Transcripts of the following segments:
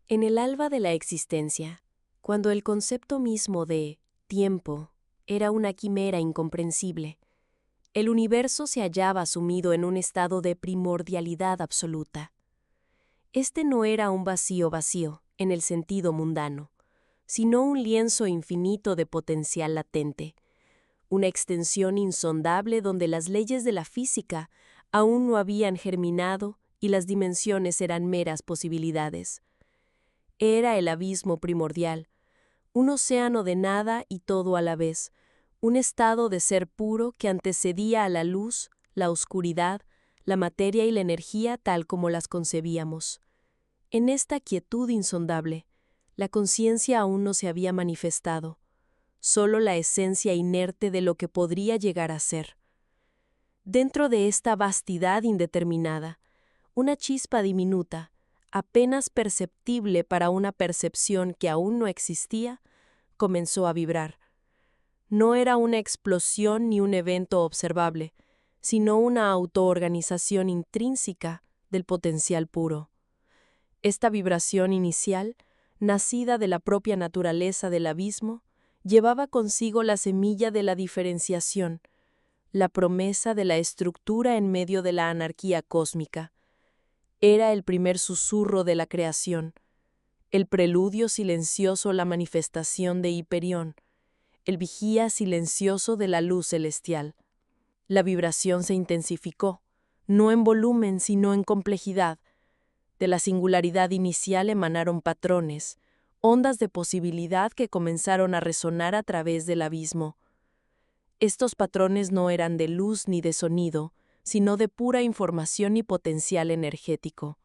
En el alba de la existencia, cuando el concepto mismo de tiempo era una quimera incomprensible, el universo se hallaba sumido en un estado de primordialidad absoluta. Este no era un vacío vacío, en el sentido mundano, sino un lienzo infinito de potencial latente, una extensión insondable donde las leyes de la física aún no habían germinado y las dimensiones eran meras posibilidades. Era el abismo primordial, un océano de nada y todo a la vez, un estado de ser puro que antecedía a la luz, la oscuridad, la materia y la energía tal como las concebíamos. En esta quietud insondable, la conciencia aún no se había manifestado, solo la esencia inerte de lo que podría llegar a ser. Dentro de esta vastidad indeterminada, una chispa diminuta, apenas perceptible para una percepción que aún no existía, comenzó a vibrar. No era una explosión ni un evento observable, sino una autoorganización intrínseca del potencial puro. Esta vibración inicial, nacida de la propia naturaleza del abismo, llevaba consigo la semilla de la diferenciación, la promesa de la estructura en medio de la anarquía cósmica. Era el primer susurro de la creación, el preludio silencioso la manifestación de Hiperión, el vigía silencioso de la luz celestial. La vibración se intensificó, no en volumen sino en complejidad. De la singularidad inicial emanaron patrones, ondas de posibilidad que comenzaron a resonar a través del abismo. Estos patrones no eran de luz ni de sonido, sino de pura información y potencial energético.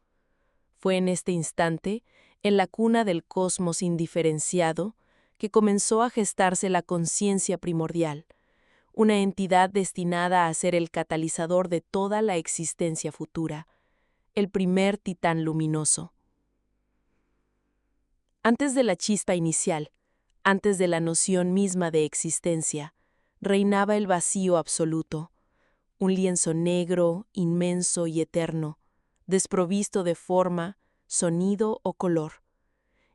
Fue en este instante, en la cuna del cosmos indiferenciado, que comenzó a gestarse la conciencia primordial, una entidad destinada a ser el catalizador de toda la existencia futura, el primer titán luminoso. Antes de la chispa inicial, antes de la noción misma de existencia, reinaba el vacío absoluto, un lienzo negro, inmenso y eterno, desprovisto de forma, sonido o color.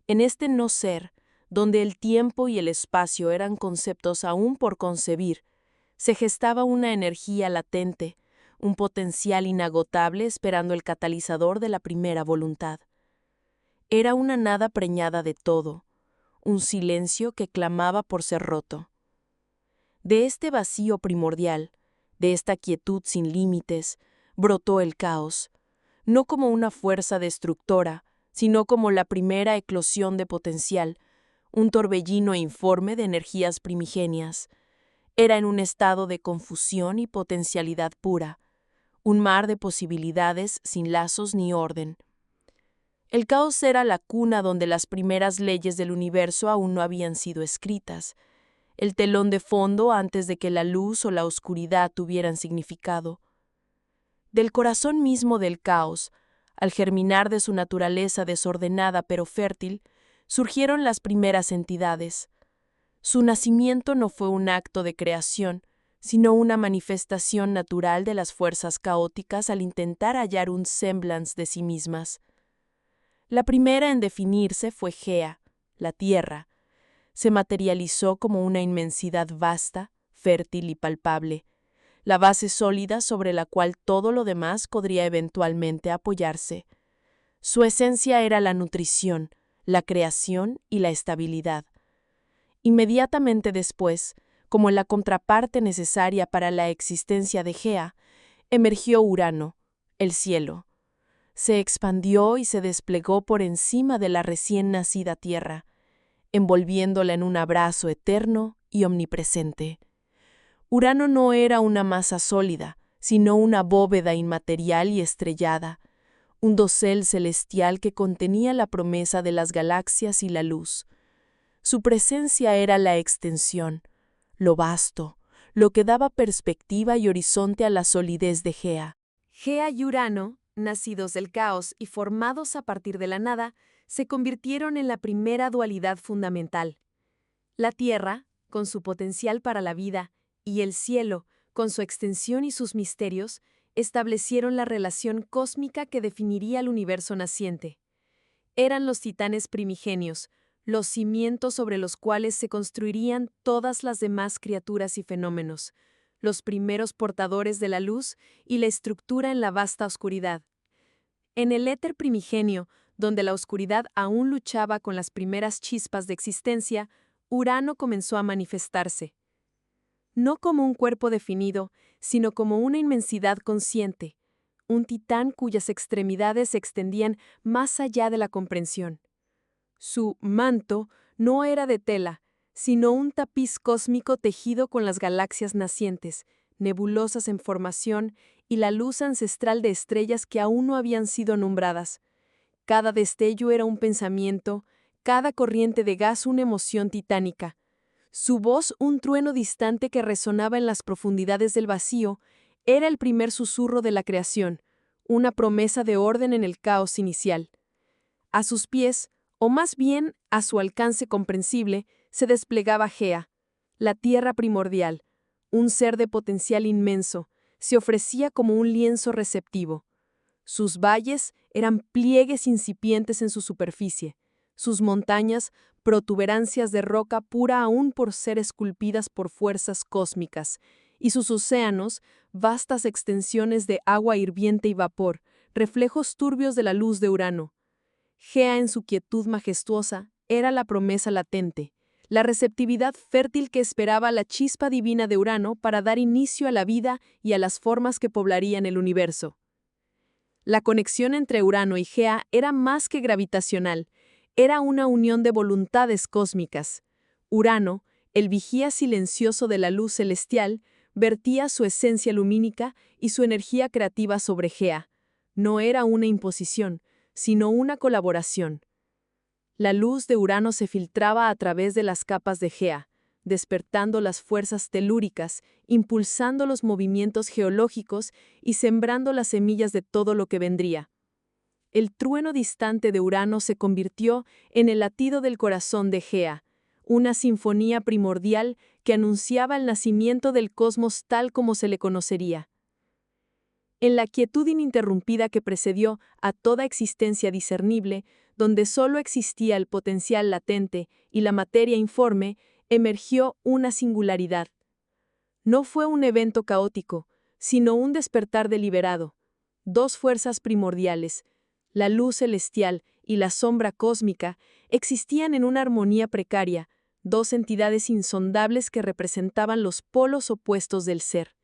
En este no ser, donde el tiempo y el espacio eran conceptos aún por concebir, se gestaba una energía latente, un potencial inagotable esperando el catalizador de la primera voluntad. Era una nada preñada de todo, un silencio que clamaba por ser roto. De este vacío primordial, de esta quietud sin límites, brotó el caos, no como una fuerza destructora, sino como la primera eclosión de potencial, un torbellino informe de energías primigenias. Era en un estado de confusión y potencialidad pura, un mar de posibilidades sin lazos ni orden. El caos era la cuna donde las primeras leyes del universo aún no habían sido escritas, el telón de fondo antes de que la luz o la oscuridad tuvieran significado. Del corazón mismo del caos, al germinar de su naturaleza desordenada pero fértil, surgieron las primeras entidades. Su nacimiento no fue un acto de creación, sino una manifestación natural de las fuerzas caóticas al intentar hallar un semblance de sí mismas. La primera en definirse fue Gea, la Tierra. Se materializó como una inmensidad vasta, fértil y palpable, la base sólida sobre la cual todo lo demás podría eventualmente apoyarse. Su esencia era la nutrición, la creación y la estabilidad. Inmediatamente después, como la contraparte necesaria para la existencia de Gea, emergió Urano, el cielo. Se expandió y se desplegó por encima de la recién nacida Tierra, envolviéndola en un abrazo eterno y omnipresente. Urano no era una masa sólida, sino una bóveda inmaterial y estrellada, un dosel celestial que contenía la promesa de las galaxias y la luz. Su presencia era la extensión, lo vasto, lo que daba perspectiva y horizonte a la solidez de Gea. Gea y Urano, nacidos del caos y formados a partir de la nada, se convirtieron en la primera dualidad fundamental. La Tierra, con su potencial para la vida, y el cielo, con su extensión y sus misterios, establecieron la relación cósmica que definiría el universo naciente. Eran los titanes primigenios, los cimientos sobre los cuales se construirían todas las demás criaturas y fenómenos, los primeros portadores de la luz y la estructura en la vasta oscuridad. En el éter primigenio, donde la oscuridad aún luchaba con las primeras chispas de existencia, Urano comenzó a manifestarse. No como un cuerpo definido, sino como una inmensidad consciente, un titán cuyas extremidades se extendían más allá de la comprensión. Su manto no era de tela, sino un tapiz cósmico tejido con las galaxias nacientes, nebulosas en formación y la luz ancestral de estrellas que aún no habían sido nombradas. Cada destello era un pensamiento, cada corriente de gas una emoción titánica. Su voz, un trueno distante que resonaba en las profundidades del vacío, era el primer susurro de la creación, una promesa de orden en el caos inicial. A sus pies, o más bien a su alcance comprensible, se desplegaba Gea, la tierra primordial, un ser de potencial inmenso, se ofrecía como un lienzo receptivo. Sus valles eran pliegues incipientes en su superficie, sus montañas protuberancias de roca pura aún por ser esculpidas por fuerzas cósmicas, y sus océanos, vastas extensiones de agua hirviente y vapor, reflejos turbios de la luz de Urano. Gea en su quietud majestuosa era la promesa latente, la receptividad fértil que esperaba la chispa divina de Urano para dar inicio a la vida y a las formas que poblarían el universo. La conexión entre Urano y Gea era más que gravitacional, era una unión de voluntades cósmicas. Urano, el vigía silencioso de la luz celestial, vertía su esencia lumínica y su energía creativa sobre Gea. No era una imposición, sino una colaboración. La luz de Urano se filtraba a través de las capas de Gea, despertando las fuerzas telúricas, impulsando los movimientos geológicos y sembrando las semillas de todo lo que vendría. El trueno distante de Urano se convirtió en el latido del corazón de Gea, una sinfonía primordial que anunciaba el nacimiento del cosmos tal como se le conocería. En la quietud ininterrumpida que precedió a toda existencia discernible, donde solo existía el potencial latente y la materia informe, emergió una singularidad. No fue un evento caótico, sino un despertar deliberado. Dos fuerzas primordiales, la luz celestial y la sombra cósmica, existían en una armonía precaria, dos entidades insondables que representaban los polos opuestos del ser.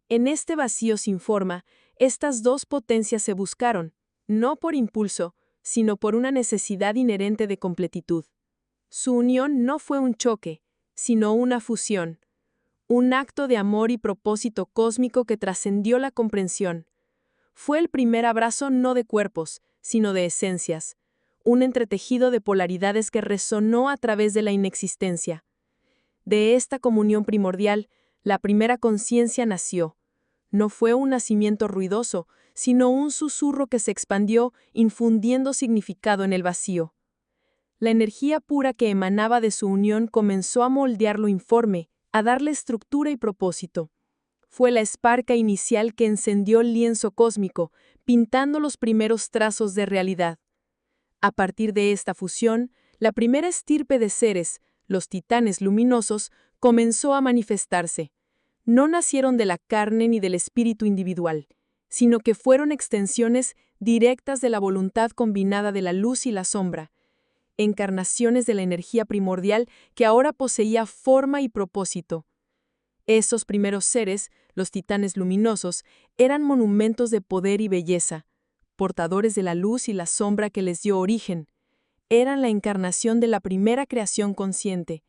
En este vacío sin forma, estas dos potencias se buscaron, no por impulso, sino por una necesidad inherente de completitud. Su unión no fue un choque, sino una fusión, un acto de amor y propósito cósmico que trascendió la comprensión. Fue el primer abrazo no de cuerpos, sino de esencias, un entretejido de polaridades que resonó a través de la inexistencia. De esta comunión primordial, la primera conciencia nació. No fue un nacimiento ruidoso, sino un susurro que se expandió, infundiendo significado en el vacío. La energía pura que emanaba de su unión comenzó a moldear lo informe, a darle estructura y propósito. Fue la esparca inicial que encendió el lienzo cósmico, pintando los primeros trazos de realidad. A partir de esta fusión, la primera estirpe de seres, los titanes luminosos, comenzó a manifestarse. No nacieron de la carne ni del espíritu individual, sino que fueron extensiones directas de la voluntad combinada de la luz y la sombra, encarnaciones de la energía primordial que ahora poseía forma y propósito. Esos primeros seres, los titanes luminosos, eran monumentos de poder y belleza, portadores de la luz y la sombra que les dio origen. Eran la encarnación de la primera creación consciente,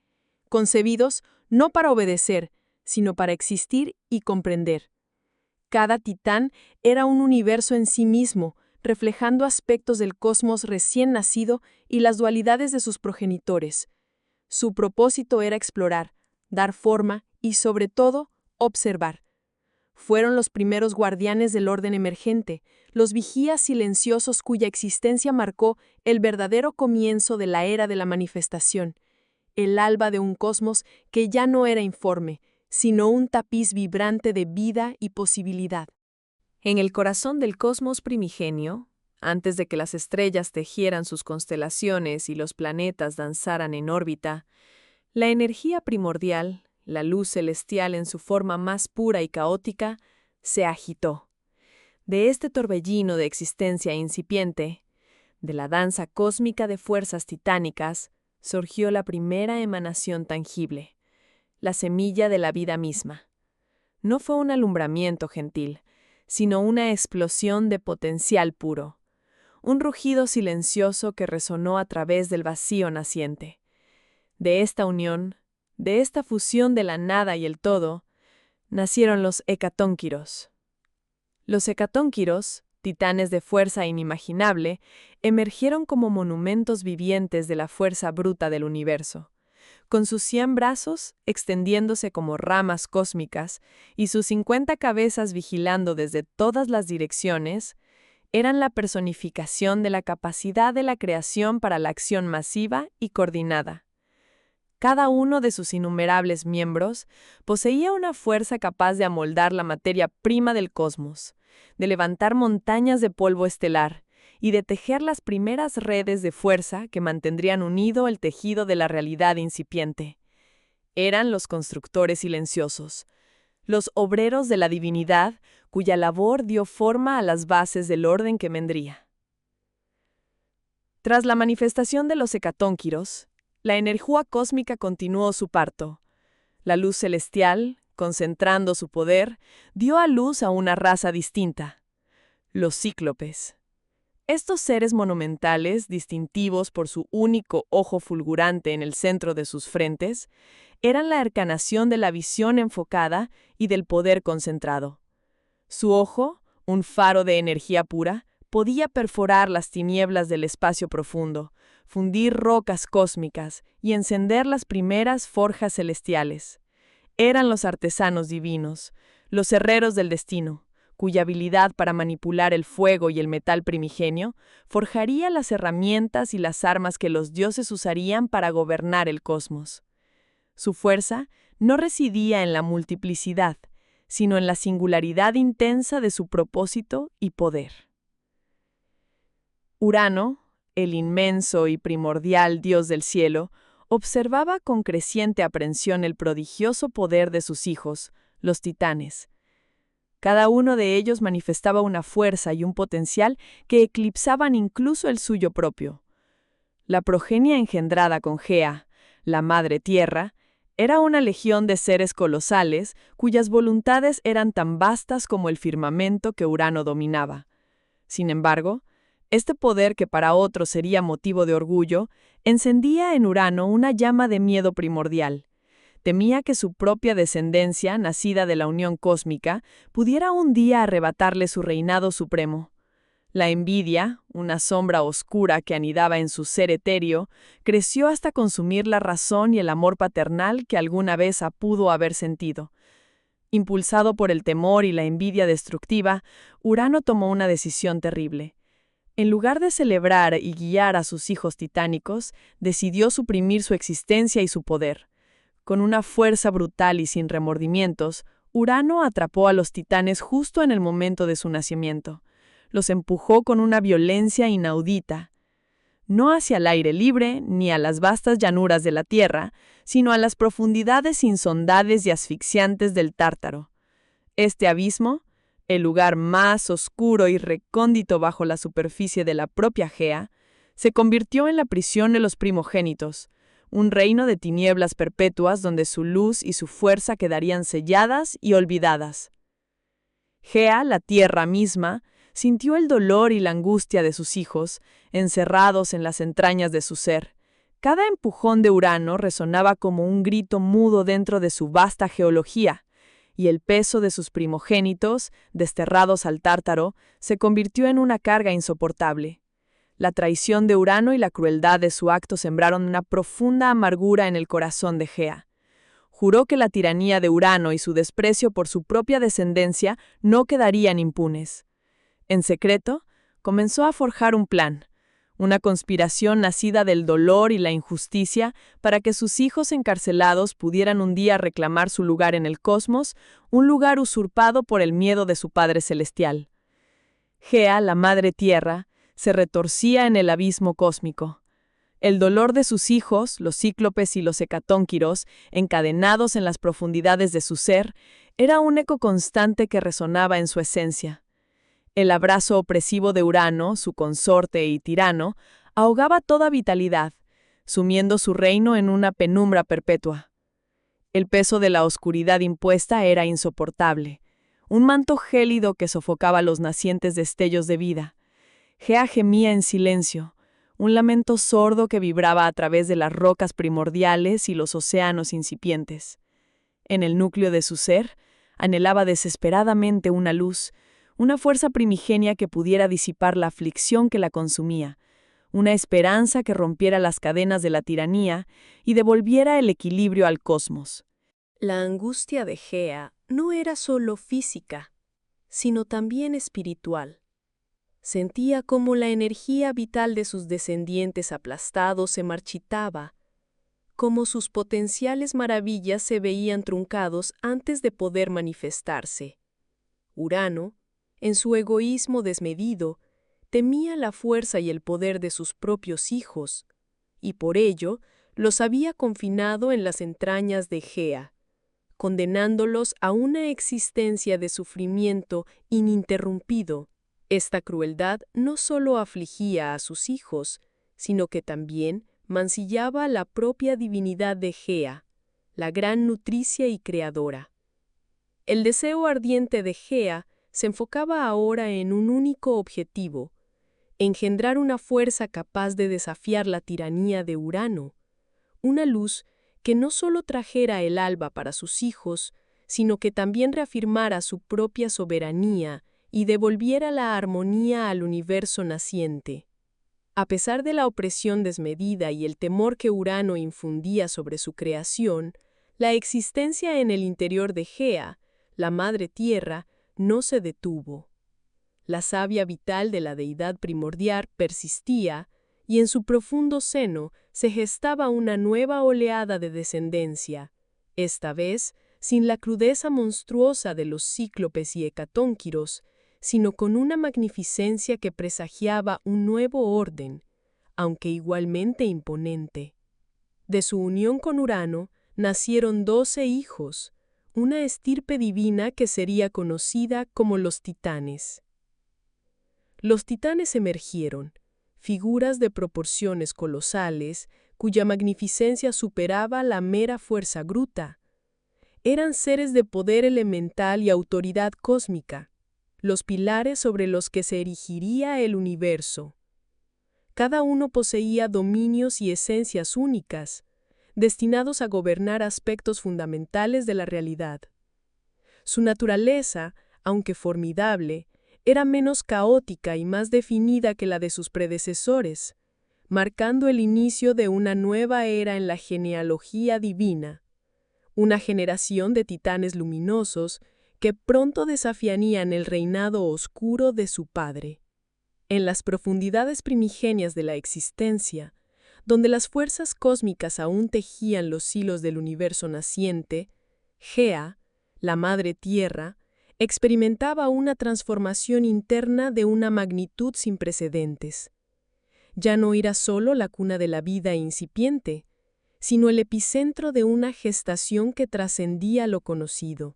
concebidos no para obedecer, sino para existir y comprender. Cada titán era un universo en sí mismo, reflejando aspectos del cosmos recién nacido y las dualidades de sus progenitores. Su propósito era explorar, dar forma y, sobre todo, observar. Fueron los primeros guardianes del orden emergente, los vigías silenciosos cuya existencia marcó el verdadero comienzo de la era de la manifestación, el alba de un cosmos que ya no era informe, sino un tapiz vibrante de vida y posibilidad. En el corazón del cosmos primigenio, Antes de que las estrellas tejieran sus constelaciones y los planetas danzaran en órbita, la energía primordial, la luz celestial en su forma más pura y caótica, se agitó. De este torbellino de existencia incipiente, de la danza cósmica de fuerzas titánicas, surgió la primera emanación tangible, la semilla de la vida misma. No fue un alumbramiento gentil, sino una explosión de potencial puro, un rugido silencioso que resonó a través del vacío naciente. De esta unión, de esta fusión de la nada y el todo, nacieron los hecatónquiros. Los hecatónquiros, titanes de fuerza inimaginable, emergieron como monumentos vivientes de la fuerza bruta del universo, con sus 100 brazos extendiéndose como ramas cósmicas y sus 50 cabezas vigilando desde todas las direcciones. Eran la personificación de la capacidad de la creación para la acción masiva y coordinada. Cada uno de sus innumerables miembros poseía una fuerza capaz de amoldar la materia prima del cosmos, de levantar montañas de polvo estelar y de tejer las primeras redes de fuerza que mantendrían unido el tejido de la realidad incipiente. Eran los constructores silenciosos, los obreros de la divinidad cuya labor dio forma a las bases del orden que vendría. Tras la manifestación de los hecatónquiros, la energía cósmica continuó su parto. La luz celestial, concentrando su poder, dio a luz a una raza distinta, los cíclopes. Estos seres monumentales, distintivos por su único ojo fulgurante en el centro de sus frentes, eran la encarnación de la visión enfocada y del poder concentrado. Su ojo, un faro de energía pura, podía perforar las tinieblas del espacio profundo, fundir rocas cósmicas y encender las primeras forjas celestiales. Eran los artesanos divinos, los herreros del destino, cuya habilidad para manipular el fuego y el metal primigenio forjaría las herramientas y las armas que los dioses usarían para gobernar el cosmos. Su fuerza no residía en la multiplicidad, sino en la singularidad intensa de su propósito y poder. Urano, el inmenso y primordial dios del cielo, observaba con creciente aprensión el prodigioso poder de sus hijos, los titanes. Cada uno de ellos manifestaba una fuerza y un potencial que eclipsaban incluso el suyo propio. La progenie engendrada con Gea, la madre tierra, era una legión de seres colosales cuyas voluntades eran tan vastas como el firmamento que Urano dominaba. Sin embargo, este poder que para otros sería motivo de orgullo, encendía en Urano una llama de miedo primordial. Temía que su propia descendencia, nacida de la unión cósmica, pudiera un día arrebatarle su reinado supremo. La envidia, una sombra oscura que anidaba en su ser etéreo, creció hasta consumir la razón y el amor paternal que alguna vez pudo haber sentido. Impulsado por el temor y la envidia destructiva, Urano tomó una decisión terrible. En lugar de celebrar y guiar a sus hijos titánicos, decidió suprimir su existencia y su poder. Con una fuerza brutal y sin remordimientos, Urano atrapó a los titanes justo en el momento de su nacimiento. Los empujó con una violencia inaudita, no hacia el aire libre ni a las vastas llanuras de la tierra, sino a las profundidades insondables y asfixiantes del Tártaro. Este abismo, el lugar más oscuro y recóndito bajo la superficie de la propia Gea, se convirtió en la prisión de los primogénitos, un reino de tinieblas perpetuas donde su luz y su fuerza quedarían selladas y olvidadas. Gea, la tierra misma, sintió el dolor y la angustia de sus hijos, encerrados en las entrañas de su ser. Cada empujón de Urano resonaba como un grito mudo dentro de su vasta geología, y el peso de sus primogénitos, desterrados al Tártaro, se convirtió en una carga insoportable. La traición de Urano y la crueldad de su acto sembraron una profunda amargura en el corazón de Gea. Juró que la tiranía de Urano y su desprecio por su propia descendencia no quedarían impunes. En secreto, comenzó a forjar un plan, una conspiración nacida del dolor y la injusticia para que sus hijos encarcelados pudieran un día reclamar su lugar en el cosmos, un lugar usurpado por el miedo de su Padre Celestial. Gea, la Madre Tierra, se retorcía en el abismo cósmico. El dolor de sus hijos, los cíclopes y los hecatónquiros, encadenados en las profundidades de su ser, era un eco constante que resonaba en su esencia. El abrazo opresivo de Urano, su consorte y tirano, ahogaba toda vitalidad, sumiendo su reino en una penumbra perpetua. El peso de la oscuridad impuesta era insoportable, un manto gélido que sofocaba los nacientes destellos de vida. Gea gemía en silencio, un lamento sordo que vibraba a través de las rocas primordiales y los océanos incipientes. En el núcleo de su ser, anhelaba desesperadamente una luz, una fuerza primigenia que pudiera disipar la aflicción que la consumía, una esperanza que rompiera las cadenas de la tiranía y devolviera el equilibrio al cosmos. La angustia de Gea no era solo física, sino también espiritual. Sentía cómo la energía vital de sus descendientes aplastados se marchitaba, cómo sus potenciales maravillas se veían truncados antes de poder manifestarse. Urano, en su egoísmo desmedido, temía la fuerza y el poder de sus propios hijos, y por ello los había confinado en las entrañas de Gea, condenándolos a una existencia de sufrimiento ininterrumpido. Esta crueldad no solo afligía a sus hijos, sino que también mancillaba la propia divinidad de Gea, la gran nutricia y creadora. El deseo ardiente de Gea se enfocaba ahora en un único objetivo: engendrar una fuerza capaz de desafiar la tiranía de Urano, una luz que no solo trajera el alba para sus hijos, sino que también reafirmara su propia soberanía y devolviera la armonía al universo naciente. A pesar de la opresión desmedida y el temor que Urano infundía sobre su creación, la existencia en el interior de Gea, la Madre Tierra, no se detuvo. La savia vital de la deidad primordial persistía, y en su profundo seno se gestaba una nueva oleada de descendencia, esta vez sin la crudeza monstruosa de los cíclopes y hecatónquiros, sino con una magnificencia que presagiaba un nuevo orden, aunque igualmente imponente. De su unión con Urano nacieron 12 hijos, una estirpe divina que sería conocida como los titanes. Los titanes emergieron, figuras de proporciones colosales, cuya magnificencia superaba la mera fuerza bruta. Eran seres de poder elemental y autoridad cósmica, los pilares sobre los que se erigiría el universo. Cada uno poseía dominios y esencias únicas, destinados a gobernar aspectos fundamentales de la realidad. Su naturaleza, aunque formidable, era menos caótica y más definida que la de sus predecesores, marcando el inicio de una nueva era en la genealogía divina, una generación de titanes luminosos que pronto desafiarían el reinado oscuro de su padre. En las profundidades primigenias de la existencia, donde las fuerzas cósmicas aún tejían los hilos del universo naciente, Gea, la Madre Tierra, experimentaba una transformación interna de una magnitud sin precedentes. Ya no era solo la cuna de la vida incipiente, sino el epicentro de una gestación que trascendía lo conocido.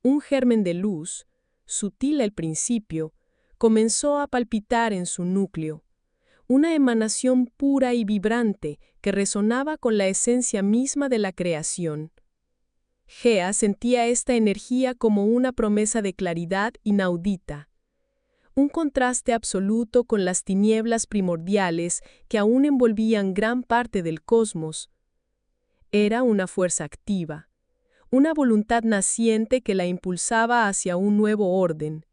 Un germen de luz, sutil al principio, comenzó a palpitar en su núcleo, una emanación pura y vibrante que resonaba con la esencia misma de la creación. Gea sentía esta energía como una promesa de claridad inaudita, un contraste absoluto con las tinieblas primordiales que aún envolvían gran parte del cosmos. Era una fuerza activa, una voluntad naciente que la impulsaba hacia un nuevo orden.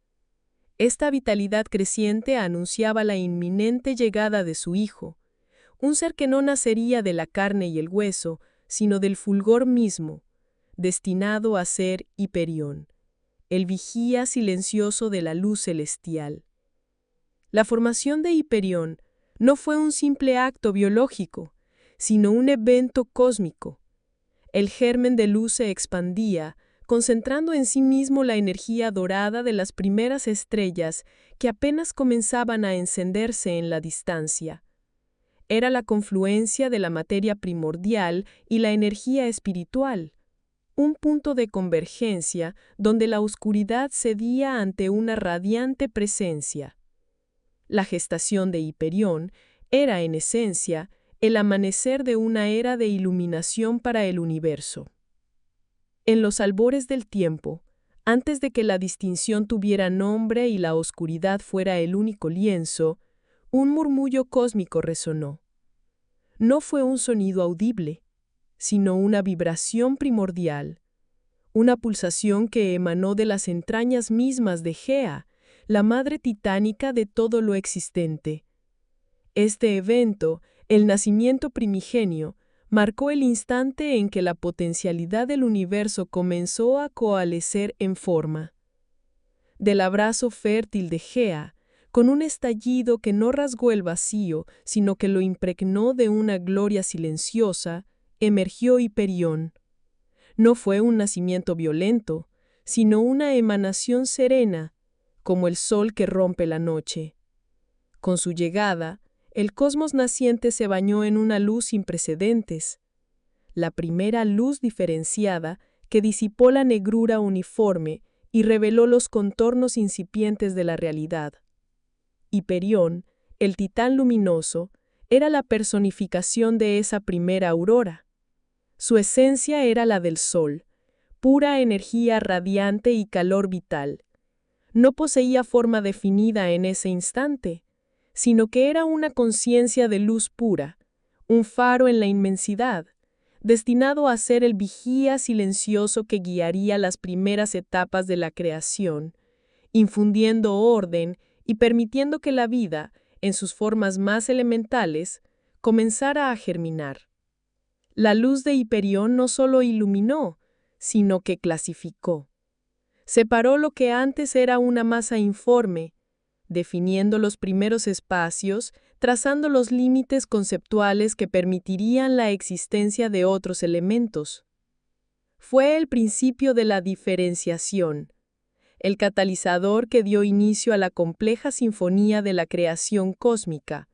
Esta vitalidad creciente anunciaba la inminente llegada de su hijo, un ser que no nacería de la carne y el hueso, sino del fulgor mismo, destinado a ser Hiperión, el vigía silencioso de la luz celestial. La formación de Hiperión no fue un simple acto biológico, sino un evento cósmico. El germen de luz se expandía, concentrando en sí mismo la energía dorada de las primeras estrellas que apenas comenzaban a encenderse en la distancia. Era la confluencia de la materia primordial y la energía espiritual, un punto de convergencia donde la oscuridad cedía ante una radiante presencia. La gestación de Hiperión era, en esencia, el amanecer de una era de iluminación para el universo. En los albores del tiempo, antes de que la distinción tuviera nombre y la oscuridad fuera el único lienzo, un murmullo cósmico resonó. No fue un sonido audible, sino una vibración primordial, una pulsación que emanó de las entrañas mismas de Gea, la madre titánica de todo lo existente. Este evento, el nacimiento primigenio, marcó el instante en que la potencialidad del universo comenzó a coalescer en forma. Del abrazo fértil de Gea, con un estallido que no rasgó el vacío, sino que lo impregnó de una gloria silenciosa, emergió Hiperión. No fue un nacimiento violento, sino una emanación serena, como el sol que rompe la noche. Con su llegada, el cosmos naciente se bañó en una luz sin precedentes, la primera luz diferenciada que disipó la negrura uniforme y reveló los contornos incipientes de la realidad. Hiperión, el titán luminoso, era la personificación de esa primera aurora. Su esencia era la del sol, pura energía radiante y calor vital. No poseía forma definida en ese instante, sino que era una conciencia de luz pura, un faro en la inmensidad, destinado a ser el vigía silencioso que guiaría las primeras etapas de la creación, infundiendo orden y permitiendo que la vida, en sus formas más elementales, comenzara a germinar. La luz de Hiperión no solo iluminó, sino que clasificó. Separó lo que antes era una masa informe, definiendo los primeros espacios, trazando los límites conceptuales que permitirían la existencia de otros elementos. Fue el principio de la diferenciación, el catalizador que dio inicio a la compleja sinfonía de la creación cósmica,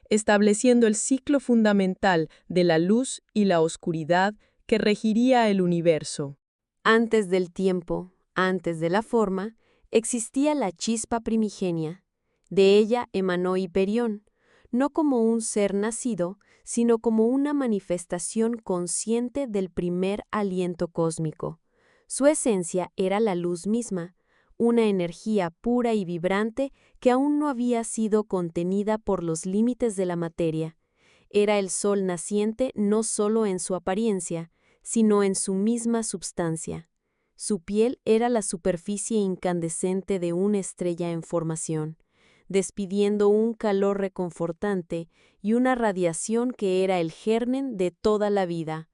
estableciendo el ciclo fundamental de la luz y la oscuridad que regiría el universo. Antes del tiempo, antes de la forma, existía la chispa primigenia. De ella emanó Hiperión, no como un ser nacido, sino como una manifestación consciente del primer aliento cósmico. Su esencia era la luz misma, una energía pura y vibrante que aún no había sido contenida por los límites de la materia. Era el sol naciente no solo en su apariencia, sino en su misma substancia. Su piel era la superficie incandescente de una estrella en formación, despidiendo un calor reconfortante y una radiación que era el germen de toda la vida.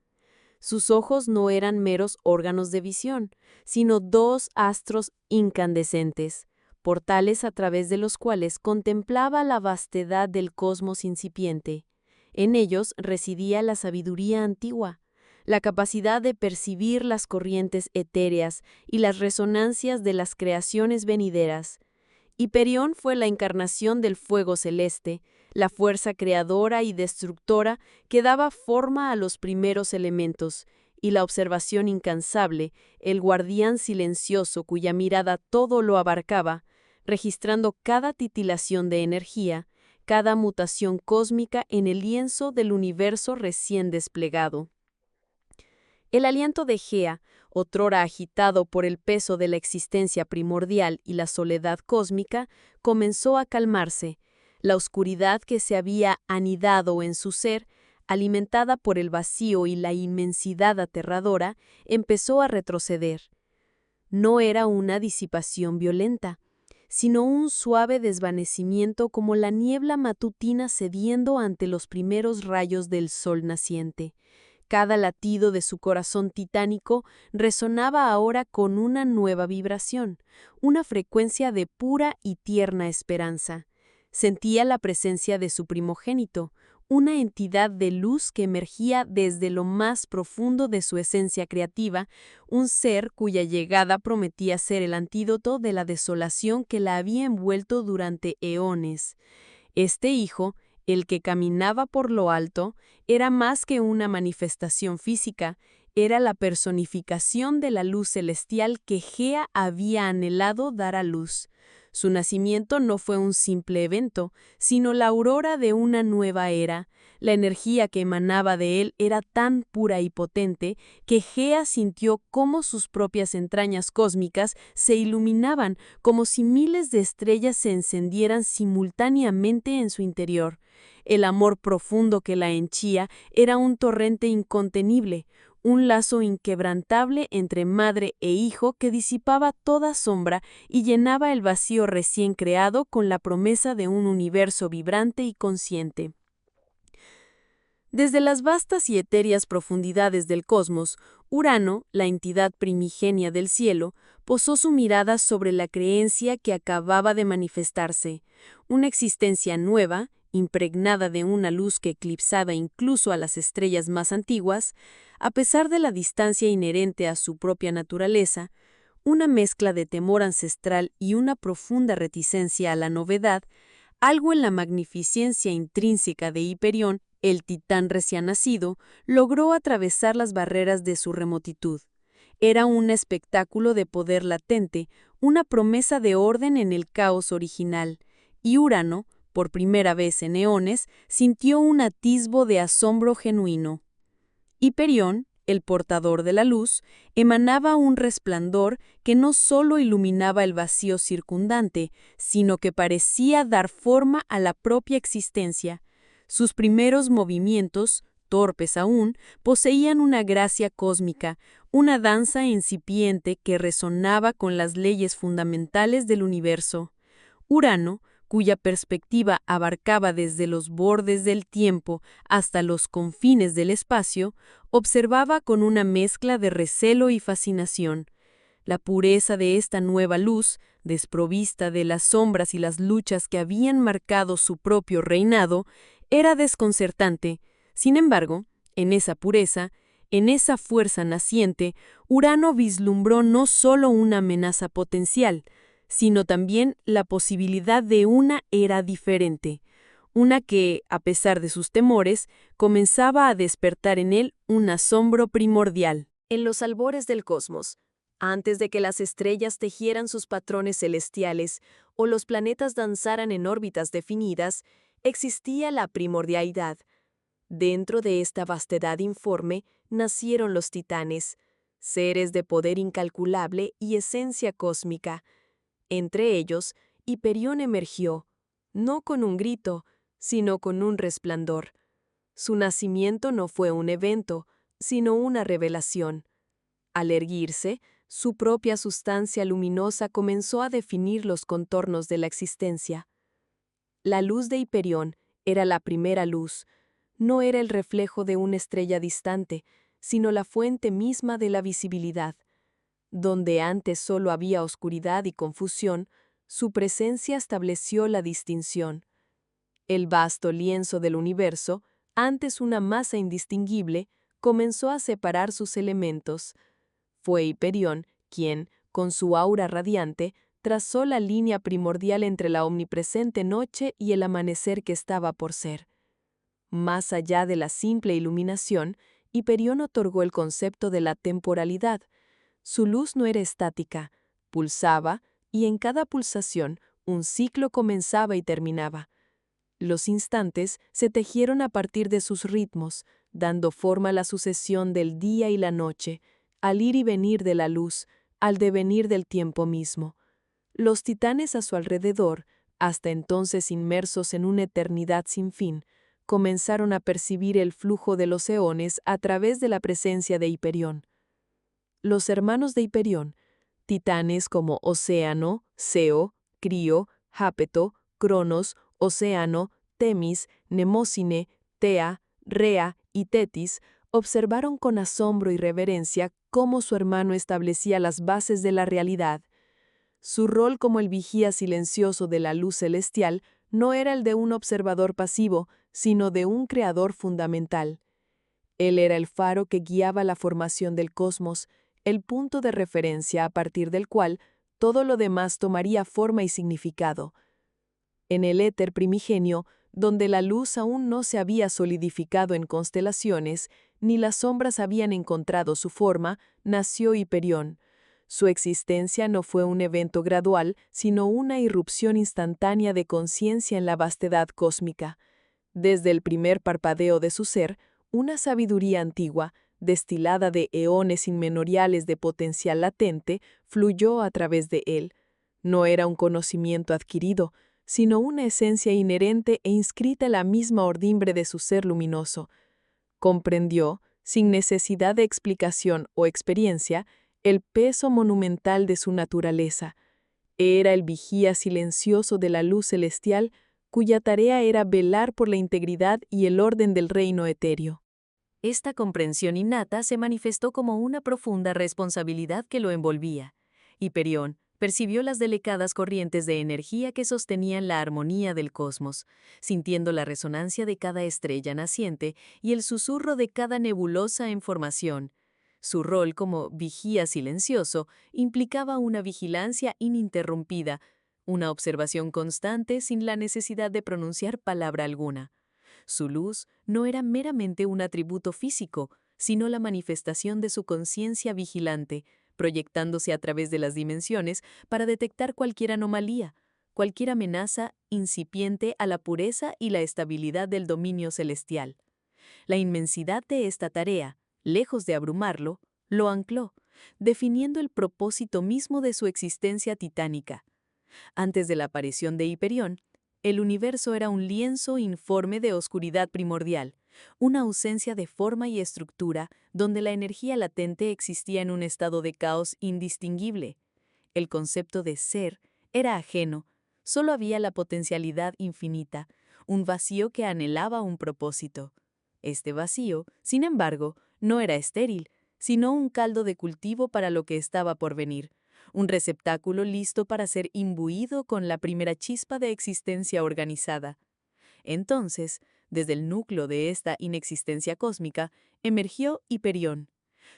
Sus ojos no eran meros órganos de visión, sino dos astros incandescentes, portales a través de los cuales contemplaba la vastedad del cosmos incipiente. En ellos residía la sabiduría antigua, la capacidad de percibir las corrientes etéreas y las resonancias de las creaciones venideras. Hiperión fue la encarnación del fuego celeste, la fuerza creadora y destructora que daba forma a los primeros elementos, y la observación incansable, el guardián silencioso cuya mirada todo lo abarcaba, registrando cada titilación de energía, cada mutación cósmica en el lienzo del universo recién desplegado. El aliento de Gea, otrora agitado por el peso de la existencia primordial y la soledad cósmica, comenzó a calmarse. La oscuridad que se había anidado en su ser, alimentada por el vacío y la inmensidad aterradora, empezó a retroceder. No era una disipación violenta, sino un suave desvanecimiento como la niebla matutina cediendo ante los primeros rayos del sol naciente. Cada latido de su corazón titánico resonaba ahora con una nueva vibración, una frecuencia de pura y tierna esperanza. Sentía la presencia de su primogénito, una entidad de luz que emergía desde lo más profundo de su esencia creativa, un ser cuya llegada prometía ser el antídoto de la desolación que la había envuelto durante eones. Este hijo, el que caminaba por lo alto, era más que una manifestación física, era la personificación de la luz celestial que Gea había anhelado dar a luz. Su nacimiento no fue un simple evento, sino la aurora de una nueva era. La energía que emanaba de él era tan pura y potente que Gea sintió cómo sus propias entrañas cósmicas se iluminaban, como si miles de estrellas se encendieran simultáneamente en su interior. El amor profundo que la henchía era un torrente incontenible, un lazo inquebrantable entre madre e hijo que disipaba toda sombra y llenaba el vacío recién creado con la promesa de un universo vibrante y consciente. Desde las vastas y etéreas profundidades del cosmos, Urano, la entidad primigenia del cielo, posó su mirada sobre la creencia que acababa de manifestarse, una existencia nueva, impregnada de una luz que eclipsaba incluso a las estrellas más antiguas, a pesar de la distancia inherente a su propia naturaleza, una mezcla de temor ancestral y una profunda reticencia a la novedad, algo en la magnificencia intrínseca de Hiperión, el titán recién nacido, logró atravesar las barreras de su remotitud. Era un espectáculo de poder latente, una promesa de orden en el caos original, y Urano, por primera vez en eones, sintió un atisbo de asombro genuino. Hiperión, el portador de la luz, emanaba un resplandor que no solo iluminaba el vacío circundante, sino que parecía dar forma a la propia existencia. Sus primeros movimientos, torpes aún, poseían una gracia cósmica, una danza incipiente que resonaba con las leyes fundamentales del universo. Urano, cuya perspectiva abarcaba desde los bordes del tiempo hasta los confines del espacio, observaba con una mezcla de recelo y fascinación. La pureza de esta nueva luz, desprovista de las sombras y las luchas que habían marcado su propio reinado, era desconcertante. Sin embargo, en esa pureza, en esa fuerza naciente, Urano vislumbró no solo una amenaza potencial, sino también la posibilidad de una era diferente, una que, a pesar de sus temores, comenzaba a despertar en él un asombro primordial. En los albores del cosmos, antes de que las estrellas tejieran sus patrones celestiales o los planetas danzaran en órbitas definidas, existía la primordialidad. Dentro de esta vastedad informe nacieron los titanes, seres de poder incalculable y esencia cósmica. Entre ellos, Hiperión emergió, no con un grito, sino con un resplandor. Su nacimiento no fue un evento, sino una revelación. Al erguirse, su propia sustancia luminosa comenzó a definir los contornos de la existencia. La luz de Hiperión era la primera luz, no era el reflejo de una estrella distante, sino la fuente misma de la visibilidad. Donde antes solo había oscuridad y confusión, su presencia estableció la distinción. El vasto lienzo del universo, antes una masa indistinguible, comenzó a separar sus elementos. Fue Hiperión quien, con su aura radiante, trazó la línea primordial entre la omnipresente noche y el amanecer que estaba por ser. Más allá de la simple iluminación, Hiperión otorgó el concepto de la temporalidad. Su luz no era estática, pulsaba, y en cada pulsación un ciclo comenzaba y terminaba. Los instantes se tejieron a partir de sus ritmos, dando forma a la sucesión del día y la noche, al ir y venir de la luz, al devenir del tiempo mismo. Los titanes a su alrededor, hasta entonces inmersos en una eternidad sin fin, comenzaron a percibir el flujo de los eones a través de la presencia de Hiperión. Los hermanos de Hiperión, titanes como Océano, Seo, Crío, Jápeto, Cronos, Océano, Temis, Nemósine, Tea, Rea y Tetis, observaron con asombro y reverencia cómo su hermano establecía las bases de la realidad. Su rol como el vigía silencioso de la luz celestial no era el de un observador pasivo, sino de un creador fundamental. Él era el faro que guiaba la formación del cosmos, el punto de referencia a partir del cual todo lo demás tomaría forma y significado. En el éter primigenio, donde la luz aún no se había solidificado en constelaciones, ni las sombras habían encontrado su forma, nació Hiperión. Su existencia no fue un evento gradual, sino una irrupción instantánea de conciencia en la vastedad cósmica. Desde el primer parpadeo de su ser, una sabiduría antigua, destilada de eones inmemoriales de potencial latente, fluyó a través de él. No era un conocimiento adquirido, sino una esencia inherente e inscrita en la misma ordimbre de su ser luminoso. Comprendió, sin necesidad de explicación o experiencia, el peso monumental de su naturaleza. Era el vigía silencioso de la luz celestial, cuya tarea era velar por la integridad y el orden del reino etéreo. Esta comprensión innata se manifestó como una profunda responsabilidad que lo envolvía. Hiperión percibió las delicadas corrientes de energía que sostenían la armonía del cosmos, sintiendo la resonancia de cada estrella naciente y el susurro de cada nebulosa en formación. Su rol como vigía silencioso implicaba una vigilancia ininterrumpida, una observación constante sin la necesidad de pronunciar palabra alguna. Su luz no era meramente un atributo físico, sino la manifestación de su conciencia vigilante, proyectándose a través de las dimensiones para detectar cualquier anomalía, cualquier amenaza incipiente a la pureza y la estabilidad del dominio celestial. La inmensidad de esta tarea, lejos de abrumarlo, lo ancló, definiendo el propósito mismo de su existencia titánica. Antes de la aparición de Hiperión, el universo era un lienzo informe de oscuridad primordial, una ausencia de forma y estructura donde la energía latente existía en un estado de caos indistinguible. El concepto de ser era ajeno, solo había la potencialidad infinita, un vacío que anhelaba un propósito. Este vacío, sin embargo, no era estéril, sino un caldo de cultivo para lo que estaba por venir, un receptáculo listo para ser imbuido con la primera chispa de existencia organizada. Entonces, desde el núcleo de esta inexistencia cósmica, emergió Hiperión.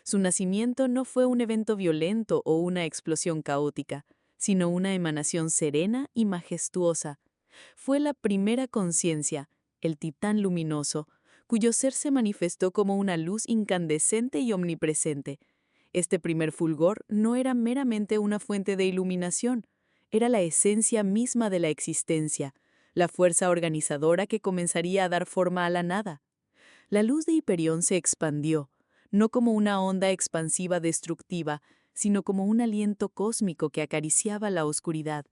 Su nacimiento no fue un evento violento o una explosión caótica, sino una emanación serena y majestuosa. Fue la primera conciencia, el titán luminoso, cuyo ser se manifestó como una luz incandescente y omnipresente. Este primer fulgor no era meramente una fuente de iluminación, era la esencia misma de la existencia, la fuerza organizadora que comenzaría a dar forma a la nada. La luz de Hiperión se expandió, no como una onda expansiva destructiva, sino como un aliento cósmico que acariciaba la oscuridad.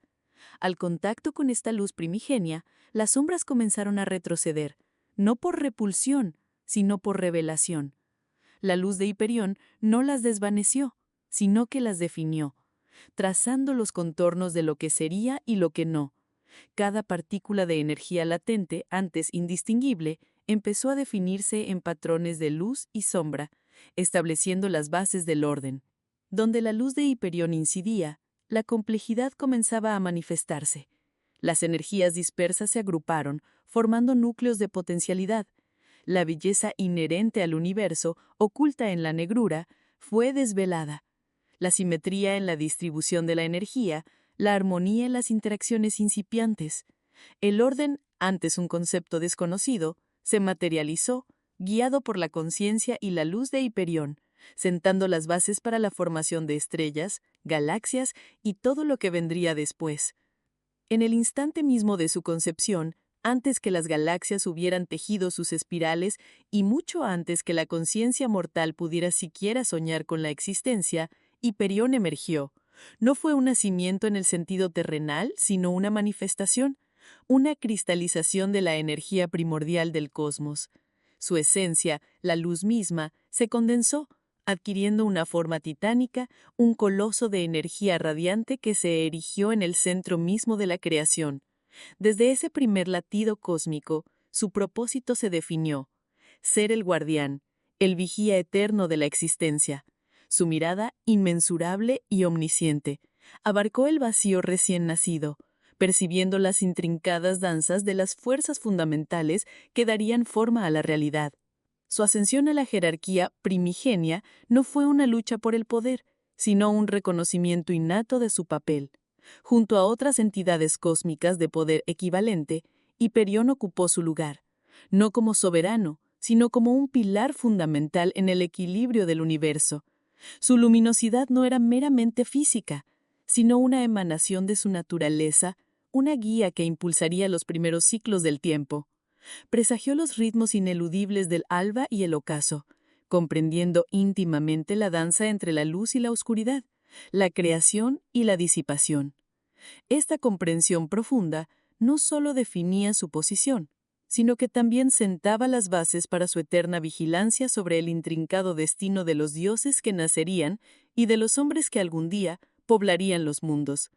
Al contacto con esta luz primigenia, las sombras comenzaron a retroceder, no por repulsión, sino por revelación. La luz de Hiperión no las desvaneció, sino que las definió, trazando los contornos de lo que sería y lo que no. Cada partícula de energía latente, antes indistinguible, empezó a definirse en patrones de luz y sombra, estableciendo las bases del orden. Donde la luz de Hiperión incidía, la complejidad comenzaba a manifestarse. Las energías dispersas se agruparon, formando núcleos de potencialidad. La belleza inherente al universo, oculta en la negrura, fue desvelada. La simetría en la distribución de la energía, la armonía en las interacciones incipientes. El orden, antes un concepto desconocido, se materializó, guiado por la conciencia y la luz de Hiperión, sentando las bases para la formación de estrellas, galaxias y todo lo que vendría después. En el instante mismo de su concepción, antes que las galaxias hubieran tejido sus espirales y mucho antes que la conciencia mortal pudiera siquiera soñar con la existencia, Hiperión emergió. No fue un nacimiento en el sentido terrenal, sino una manifestación, una cristalización de la energía primordial del cosmos. Su esencia, la luz misma, se condensó, adquiriendo una forma titánica, un coloso de energía radiante que se erigió en el centro mismo de la creación. Desde ese primer latido cósmico, su propósito se definió: ser el guardián, el vigía eterno de la existencia. Su mirada, inmensurable y omnisciente, abarcó el vacío recién nacido, percibiendo las intrincadas danzas de las fuerzas fundamentales que darían forma a la realidad. Su ascensión a la jerarquía primigenia no fue una lucha por el poder, sino un reconocimiento innato de su papel. Junto a otras entidades cósmicas de poder equivalente, Hiperión ocupó su lugar, no como soberano, sino como un pilar fundamental en el equilibrio del universo. Su luminosidad no era meramente física, sino una emanación de su naturaleza, una guía que impulsaría los primeros ciclos del tiempo. Presagió los ritmos ineludibles del alba y el ocaso, comprendiendo íntimamente la danza entre la luz y la oscuridad, la creación y la disipación. Esta comprensión profunda no solo definía su posición, sino que también sentaba las bases para su eterna vigilancia sobre el intrincado destino de los dioses que nacerían y de los hombres que algún día poblarían los mundos.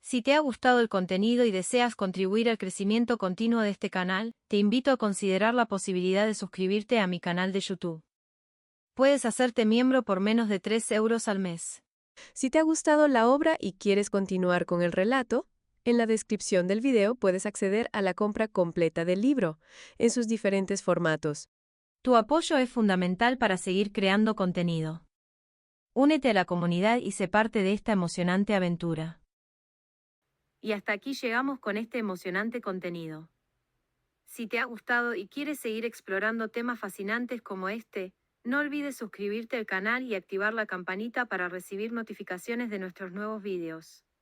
Si te ha gustado el contenido y deseas contribuir al crecimiento continuo de este canal, te invito a considerar la posibilidad de suscribirte a mi canal de YouTube. Puedes hacerte miembro por menos de 3 euros al mes. Si te ha gustado la obra y quieres continuar con el relato, en la descripción del video puedes acceder a la compra completa del libro, en sus diferentes formatos. Tu apoyo es fundamental para seguir creando contenido. Únete a la comunidad y sé parte de esta emocionante aventura. Y hasta aquí llegamos con este emocionante contenido. Si te ha gustado y quieres seguir explorando temas fascinantes como este, no olvides suscribirte al canal y activar la campanita para recibir notificaciones de nuestros nuevos videos.